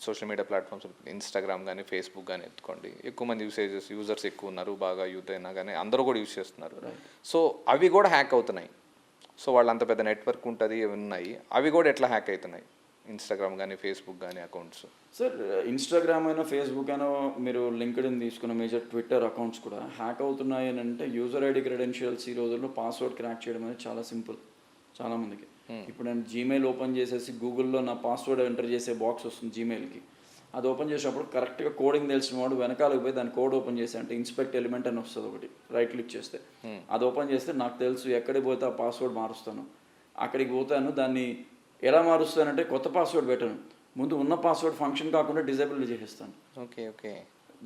Social media platforms Instagram కానీ Facebook కానీ ఎత్తుకోండి, ఎక్కువ మంది యూజర్స్ ఎక్కువ ఉన్నారు, బాగా యూత్ అయినా కానీ అందరూ కూడా యూజ్ చేస్తున్నారు. సో అవి కూడా హ్యాక్ అవుతున్నాయి. సో వాళ్ళు అంత పెద్ద నెట్వర్క్ ఉంటుంది, ఉన్నాయి, అవి కూడా ఎట్లా హ్యాక్ అవుతున్నాయి ఇన్స్టాగ్రామ్ కానీ ఫేస్బుక్ కానీ అకౌంట్స్? సార్ ఇన్స్టాగ్రామ్ అయినా ఫేస్బుక్ అయినా మీరు లింక్డ్ఇన్ తీసుకున్న మేజర్ ట్విట్టర్ అకౌంట్స్ కూడా హ్యాక్ అవుతున్నాయి అని అంటే యూజర్ ఐడి క్రెడెన్షియల్స్ ఈ రోజుల్లో పాస్వర్డ్ క్రాక్ చేయడం అనేది చాలా సింపుల్ చాలామందికి. ఇప్పుడు నేను జీమెయిల్ ఓపెన్ చేసేసి గూగుల్లో నా పాస్వర్డ్ ఎంటర్ చేసే బాక్స్ వస్తుంది జీమెయిల్కి, అది ఓపెన్ చేసినప్పుడు కరెక్ట్గా కోడింగ్ తెలిసిన వాడు వెనకాలకు పోయి దాని కోడ్ ఓపెన్ చేసి అంటే ఇన్స్పెక్ట్ ఎలిమెంట్ అని వస్తుంది ఒకటి, రైట్ క్లిక్ చేస్తే అది ఓపెన్ చేస్తే నాకు తెలుసు ఎక్కడికి పోతే ఆ పాస్వర్డ్ మారుస్తాను, అక్కడికి పోతాను, దాన్ని ఎలా మారుస్తానంటే కొత్త పాస్వర్డ్ పెట్టను, ముందు ఉన్న పాస్వర్డ్ ఫంక్షన్ కాకుండా డిజేబుల్ చేసేస్తాను. ఓకే ఓకే,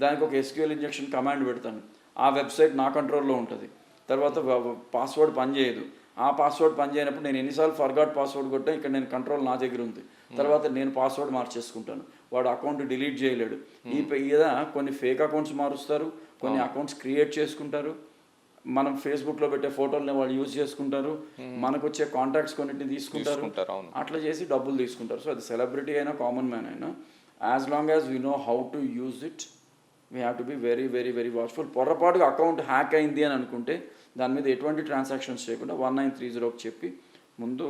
దానికి ఒక SQL ఇంజెక్షన్ కమాండ్ పెడతాను, ఆ వెబ్సైట్ నా కంట్రోల్లో ఉంటుంది. తర్వాత పాస్వర్డ్ పనిచేయదు, ఆ పాస్వర్డ్ పనిచేయనప్పుడు నేను ఎన్నిసార్లు ఫర్గాట్ పాస్వర్డ్ కొట్టా, ఇక్కడ నేను కంట్రోల్ నా దగ్గర ఉంది, తర్వాత నేను పాస్వర్డ్ మార్చేసుకుంటాను, వాడు అకౌంట్ డిలీట్ చేయలేడు. ఇలా కొన్ని ఫేక్ అకౌంట్స్ మారుస్తారు, కొన్ని అకౌంట్స్ క్రియేట్ చేసుకుంటారు, మనం ఫేస్బుక్లో పెట్టే ఫోటోలని వాళ్ళు యూజ్ చేసుకుంటారు, మనకు వచ్చే కాంటాక్ట్స్ కొన్నిటిని తీసుకుంటారు, అట్లా చేసి డబ్బులు తీసుకుంటారు. సో అది సెలబ్రిటీ అయినా కామన్ మ్యాన్ అయినా as long as we know how to use it we have to be very very very watchful. పొరపాటుగా అకౌంట్ హ్యాక్ అయింది అని అనుకుంటే దాని మీద ఎటువంటి ట్రాన్సాక్షన్స్ చేయకుండా 1930కి చెప్పి ముందు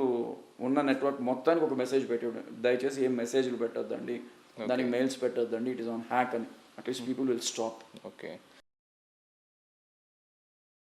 ఉన్న నెట్వర్క్ మొత్తానికి ఒక మెసేజ్ పెట్టి, దయచేసి ఏం మెసేజ్లు పెట్టొద్దండి, దానికి మెయిల్స్ పెట్టొద్దండి, ఇట్ ఈస్ ఆన్ హ్యాక్ అని, at least people will stop. Okay.